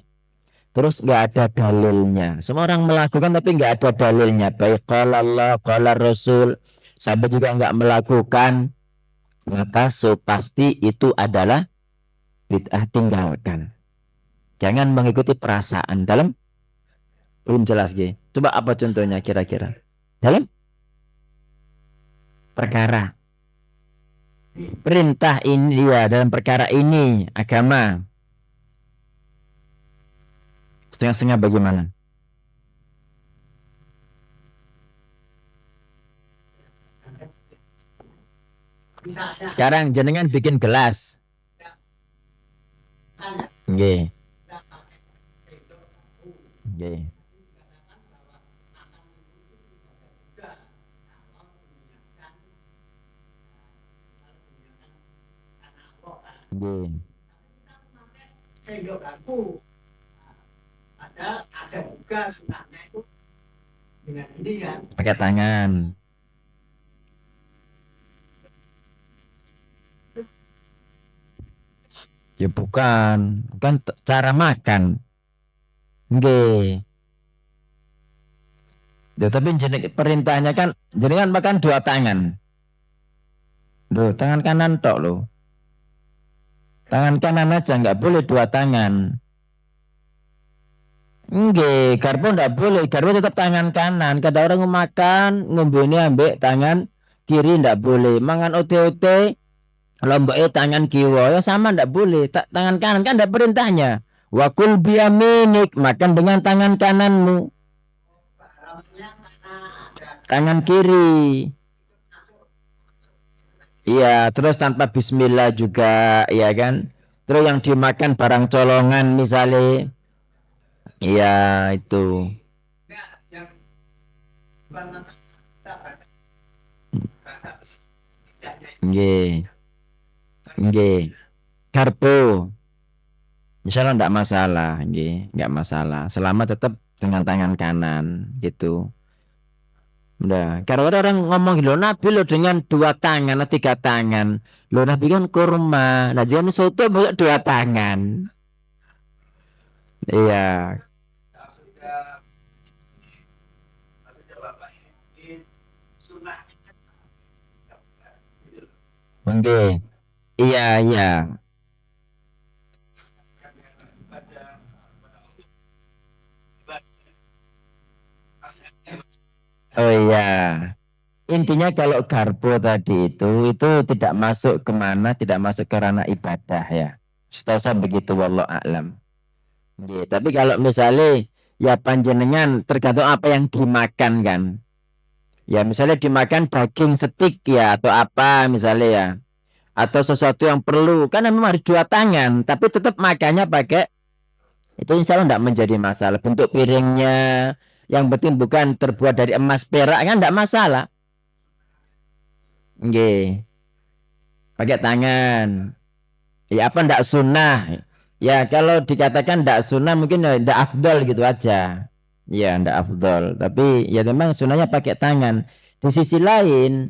Speaker 2: terus nggak ada dalilnya. Semua orang melakukan tapi nggak ada dalilnya. Baik qala Allah, qala Rasul, sahabat juga nggak melakukan, maka so pasti itu adalah bid'ah, tinggalkan. Jangan mengikuti perasaan. Dalam belum jelas gitu. Coba apa contohnya kira-kira? Dalam perkara perintah ini ya, dalam perkara ini agama. Setengah-setengah bagaimana? Sekarang jenengan bikin gelas. Nggih. Nggih. Nggih.
Speaker 3: Sendok aku ada juga sunahnya itu dengan ini ya.
Speaker 2: Pakai tangan. Ya bukan cara makan. Nggih. Ya, tapi perintahnya kan jenengan makan 2 tangan. Loh, tangan kanan tok loh. Tangan kanan aja, nggak boleh 2 tangan. Nggih, garpu nggak boleh, garpu tetap tangan kanan. Kada orang makan ngombone ambek tangan kiri nggak boleh. Mangan ote-ote lomboknya tangan kiwa ya sama, ndak boleh. Tangan kanan kan ada perintahnya. Wakul biyaminik, makan dengan tangan kananmu. Tangan kiri. Iya, terus tanpa bismillah juga, ya kan? Terus yang dimakan barang colongan misalnya. Iya, itu. Nggih. Nggih. Garpu. Insyaallah enggak masalah, nggih, enggak masalah. Selama tetap dengan tangan kanan gitu. Udah, kalau ada orang ngomong lo Nabi lo dengan 2 tangan atau 3 tangan, lo Nabi kan kurma, nah jangan soto banyak 2 tangan. Iya. Oke. Iya, iya. Oh iya. Intinya kalau garpu tadi itu tidak masuk kemana, tidak masuk ke ranah ibadah ya. Setahu saya begitu, wallahu a'lam. Tapi kalau misalnya ya panjenengan tergantung apa yang dimakan kan. Ya misalnya dimakan daging steak ya atau apa misalnya ya. Atau sesuatu yang perlu. Kan memang harus dua tangan. Tapi tetap makannya pakai. Itu insya Allah tidak menjadi masalah. Bentuk piringnya. Yang penting bukan terbuat dari emas perak kan tidak masalah. Nggih. Pakai tangan. Ya apa ndak sunnah? Ya kalau dikatakan ndak sunnah mungkin ndak afdol gitu aja. Ya ndak afdol. Tapi ya memang sunnahnya pakai tangan. Di sisi lain,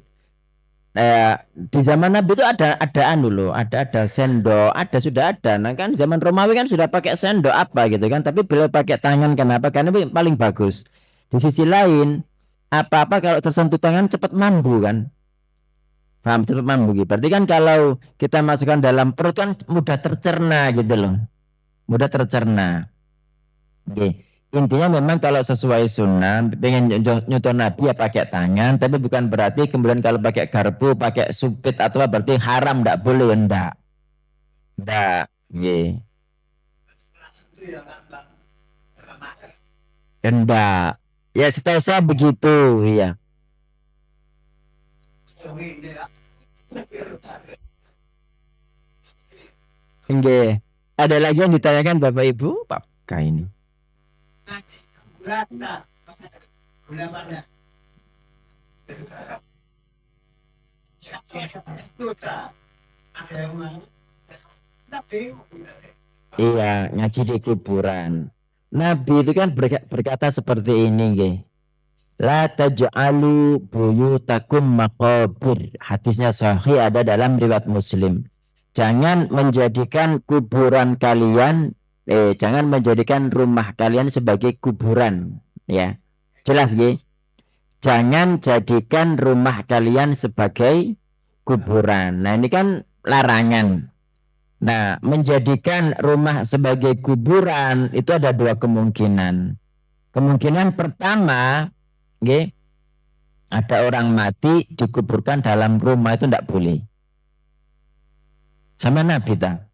Speaker 2: di zaman Nabi itu ada anu loh, ada sendok, sudah ada. Nah kan zaman Romawi kan sudah pakai sendok apa gitu kan. Tapi beliau pakai tangan kenapa? Karena itu paling bagus. Di sisi lain, apa-apa kalau tersentuh tangan cepat mambu kan. Paham cepat mambu gitu. Berarti kan kalau kita masukkan dalam perut kan mudah tercerna gitu loh. Mudah tercerna. Oke. Intinya memang kalau sesuai sunnah, pengen nyontoh Nabi ya pakai tangan, tapi bukan berarti kemudian kalau pakai garpu, pakai supit atau apa, berarti haram, enggak boleh, enggak. Enggak. Oke.
Speaker 3: Langsung itu ya kan bang. Makan.
Speaker 2: Enggak. Ya setahu saya begitu, ya.
Speaker 3: Ini ya.
Speaker 2: Oke. Ada lagi yang ditanyakan Bapak Ibu? Pak ini.
Speaker 3: Ngaji. Bulan enggak. Bulan mana? Ada yang mau. Tapi
Speaker 2: Iya, ngaji di kuburan. Nabi itu kan berkata seperti ini, nggih. La taj'alu buyutakum maqabir. Hadisnya sahih ada dalam riwayat Muslim. Jangan menjadikan kuburan kalian jangan menjadikan rumah kalian sebagai kuburan, ya. Jelas nggih? Jangan jadikan rumah kalian sebagai kuburan. Nah, ini kan larangan. Nah, menjadikan rumah sebagai kuburan itu ada dua kemungkinan. Kemungkinan pertama, nggih, ada orang mati dikuburkan dalam rumah itu tidak boleh. Sama Nabi tak?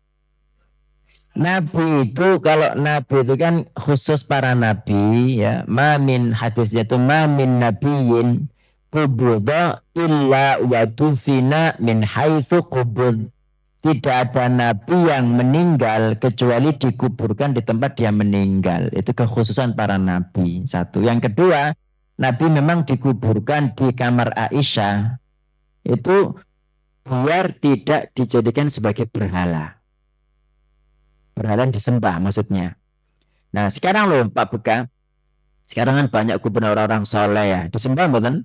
Speaker 2: Nabi itu kalau Nabi itu kan khusus para Nabi ya. Mamin hadisnya itu mamin nabiyin kubudha illa wadufina min haitsu kubud. Tidak ada nabi yang meninggal kecuali dikuburkan di tempat dia meninggal. Itu kekhususan para nabi. Satu. Yang kedua, Nabi memang dikuburkan di kamar Aisyah. Itu biar tidak dijadikan sebagai berhala. Berhala yang disembah maksudnya. Nah sekarang loh Pak Buka. Sekarang kan banyak kuburan orang-orang soleh ya. Disembah bukan?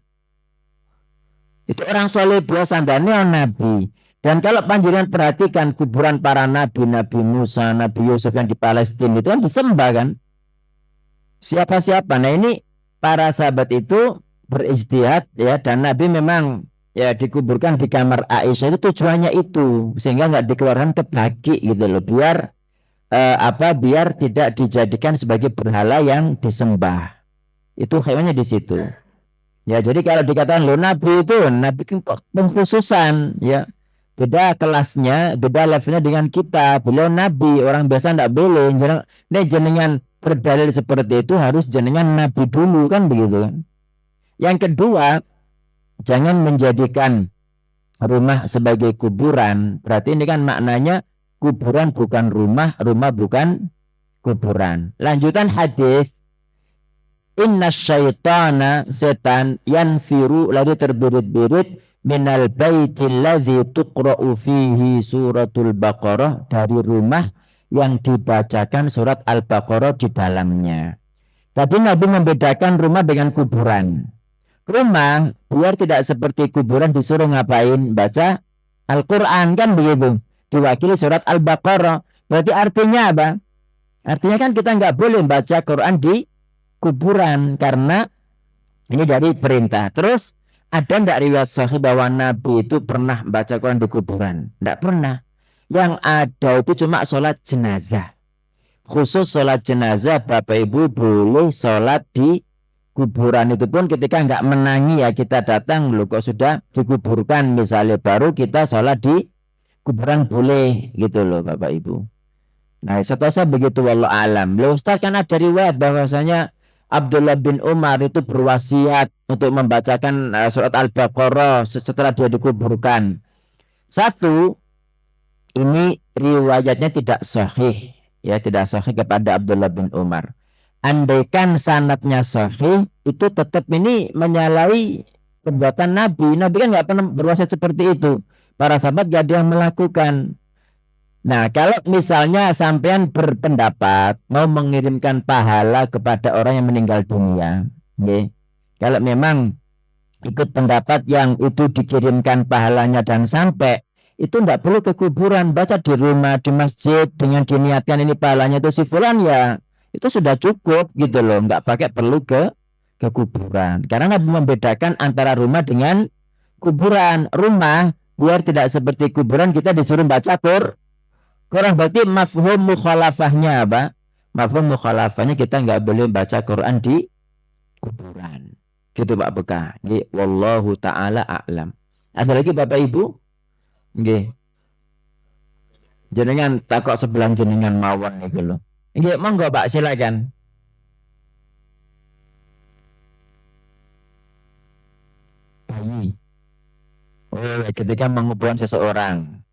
Speaker 2: Itu orang soleh biasa dan Nabi. Dan kalau panjenengan perhatikan kuburan para nabi, Nabi Musa, Nabi Yusuf yang di Palestina itu kan disembah kan. Siapa-siapa. Nah ini para sahabat itu berijtihad ya, dan Nabi memang ya dikuburkan di kamar Aisyah itu tujuannya itu sehingga nggak dikeluarkan ke baki gitu loh, biar biar tidak dijadikan sebagai berhala yang disembah. Itu kayaknya di situ. Ya jadi kalau dikatakan lo Nabi itu Nabi pengkhususan ya. Beda kelasnya, beda levelnya dengan kita. Beliau Nabi, orang biasa tidak boleh. Ini jenengan berdalil seperti itu harus jenengan Nabi dulu kan begitu. Yang kedua, jangan menjadikan rumah sebagai kuburan. Berarti ini kan maknanya kuburan bukan rumah, rumah bukan kuburan. Lanjutan hadis. Inna syaitana setan yanfiru lalu terbirit-birit minal baitil ladzi tuqra'u fihi suratul Baqarah, dari rumah yang dibacakan surat Al-Baqarah di dalamnya. Tadi Nabi membedakan rumah dengan kuburan. Rumah biar tidak seperti kuburan disuruh ngapain? Baca Al-Quran kan begitu. Diwakili surat Al-Baqarah. Berarti artinya apa? Artinya kan kita nggak boleh baca Quran di kuburan karena ini dari perintah. Terus ada enggak riwayat sahih bahwa Nabi itu pernah baca Quran di kuburan? Enggak pernah. Yang ada itu cuma sholat jenazah. Khusus sholat jenazah Bapak Ibu boleh sholat di kuburan, itu pun ketika enggak menangi ya, kita datang loh kok sudah dikuburkan misalnya, baru kita sholat di kuburan boleh gitu loh Bapak Ibu. Nah setahu saya begitu wallahu alam. Loh Ustaz kan ada riwayat bahwasanya Abdullah bin Umar itu berwasiat untuk membacakan surat Al-Baqarah setelah dia dikuburkan. Satu, ini riwayatnya tidak sahih, ya tidak sahih kepada Abdullah bin Umar. Andaikan sanadnya sahih, itu tetap ini menyalahi perbuatan Nabi. Nabi kan nggak pernah berwasiat seperti itu. Para sahabat gak ada yang melakukan. Nah, kalau misalnya sampean berpendapat mau mengirimkan pahala kepada orang yang meninggal dunia, ya, kalau memang ikut pendapat yang itu dikirimkan pahalanya dan sampai, itu tidak perlu ke kuburan, baca di rumah, di masjid dengan diniatkan ini pahalanya itu si fulan, ya itu sudah cukup gitu loh, nggak pakai perlu ke kuburan. Karena Nabi membedakan antara rumah dengan kuburan. Rumah biar tidak seperti kuburan kita disuruh baca Quran, berarti mafhum mukhalafahnya apa? Mafhum mukhalafahnya kita nggak boleh baca Quran di kuburan. Gitu Pak Beka. Nggih, wallahu taala a'lam. Ada lagi Bapak Ibu? Nggih. Jenengan takok sebelah jenengan mawon niku lho. Nggih, monggo Pak silakan. Bayi. Oh, ketika menguburkan seseorang.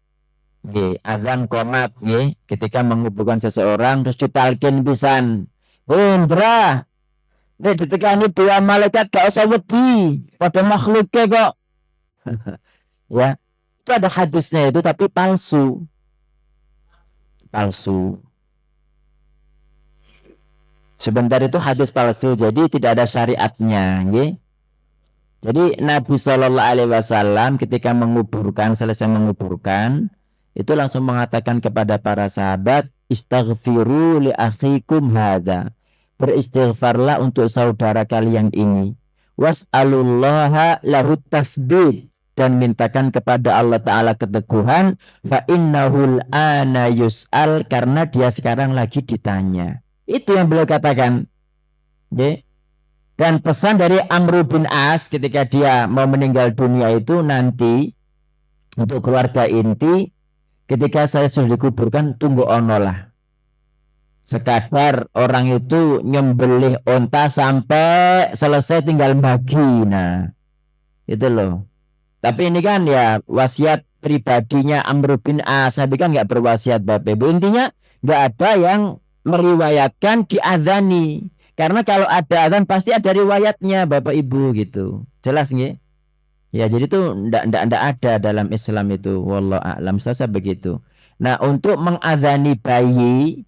Speaker 2: Nggih, azan qomat nggih, ketika menguburkan seseorang terus ditalkin pisan. Indra, nek ditekani dua malaikat gak usah wedi, pada makhluknya kok. Ya, itu ada hadisnya itu tapi palsu. Palsu. Sebentar itu hadis palsu, jadi tidak ada syariatnya, nggih. Jadi Nabi Shallallahu Alaihi Wasallam ketika menguburkan, selesai menguburkan, itu langsung mengatakan kepada para sahabat, istaghfiru li akhikum hadza. Beristighfarlah untuk saudara kalian ini. Was'alullaha lahu tafdid, dan mintakan kepada Allah Ta'ala keteguhan, fa innahul ana yus'al, karena dia sekarang lagi ditanya. Itu yang beliau katakan. Okay. Dan pesan dari Amr bin As ketika dia mau meninggal dunia itu nanti untuk keluarga inti, ketika saya sudah dikuburkan, tunggu ono lah. Sekadar orang itu nyembelih onta sampai selesai tinggal bagi. Nah, itu loh. Tapi ini kan ya wasiat pribadinya Amr bin As. Nabi kan nggak berwasiat Bapak Ibu. Intinya nggak ada yang meriwayatkan diadzani. Karena kalau ada adzan pasti ada riwayatnya Bapak Ibu gitu. Jelas nggih? Ya, jadi itu ndak ada dalam Islam itu. Wallahu a'lam, saya begitu. Nah, untuk mengadzani bayi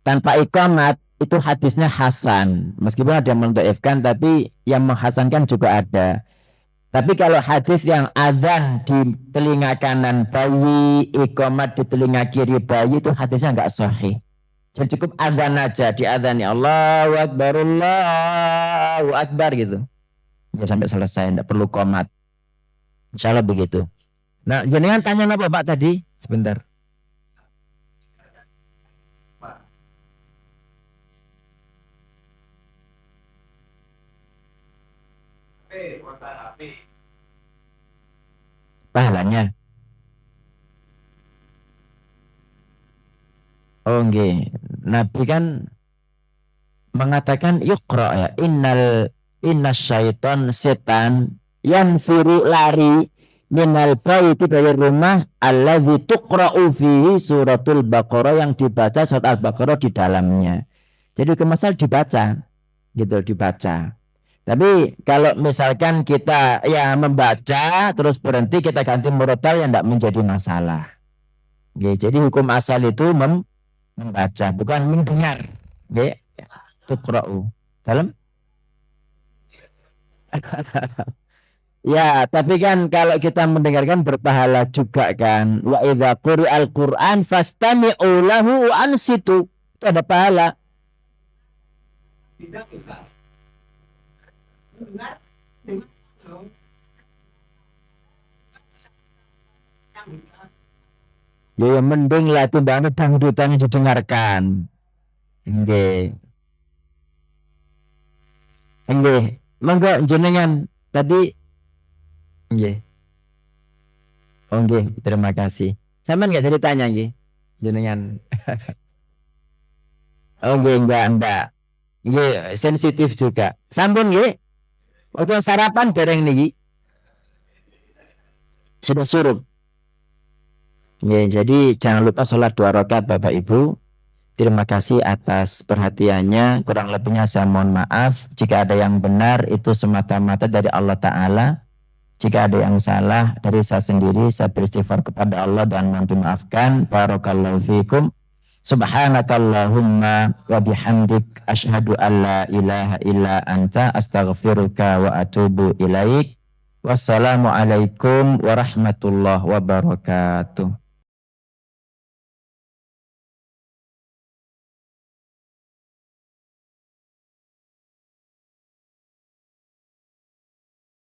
Speaker 2: tanpa iqamat itu hadisnya hasan. Meskipun ada yang mendhaifkan, tapi yang menghasankan juga ada. Tapi kalau hadis yang adzan di telinga kanan bayi, iqamat di telinga kiri bayi, itu hadisnya enggak sahih. Jadi cukup adzan aja, diadzani Allahu Akbar, Allahu Akbar gitu. Ya sampai selesai, enggak perlu qomat. Insyaallah begitu. Nah, jenengan tanya apa Pak tadi? Sebentar. Pahalanya. Oh nggih. Nabi kan mengatakan yukra ya, innas syaiton setan yanfiru lari minal baiti dari rumah allazi tuqra'u fihi suratul Baqarah, yang dibaca surat Al-Baqarah di dalamnya. Jadi kemasal dibaca gitu, dibaca. Tapi kalau misalkan kita ya membaca terus berhenti kita ganti murotal, ya tidak menjadi masalah. Jadi hukum asal itu membaca, bukan mendengar. Tuqra'u dalam. Ya, tapi kan kalau kita mendengarkan berpahala juga kan. Wa idza quri'al Qur'an fastami'u lahu wa ansitu. Itu ada pahala.
Speaker 3: Tidak, Ustaz.
Speaker 2: Ya, mending lah timbang dangdutan didengarkan. Nggih. Nggih. Monggo jenengan tadi nggih. Oh nggih, terima kasih. Sampeyan enggak jadi tanya nggih jenengan. Oh nggih, enggak. Nggih, sensitif juga. Sampun nggih. Waktu sarapan dereng niki. Sudah suruh. Nggih, jadi jangan lupa sholat 2 rakaat Bapak Ibu. Terima kasih atas perhatiannya. Kurang lebihnya saya mohon maaf. Jika ada yang benar itu semata-mata dari Allah Ta'ala. Jika ada yang salah dari saya sendiri, saya beristighfar kepada Allah dan mohon dimaafkan. Barakallahu fikum. Subhanakallahumma wa bihamdik asyhadu an la ilaha illa anta astaghfiruka wa atubu ilaik. Wassalamualaikum warahmatullahi wabarakatuh.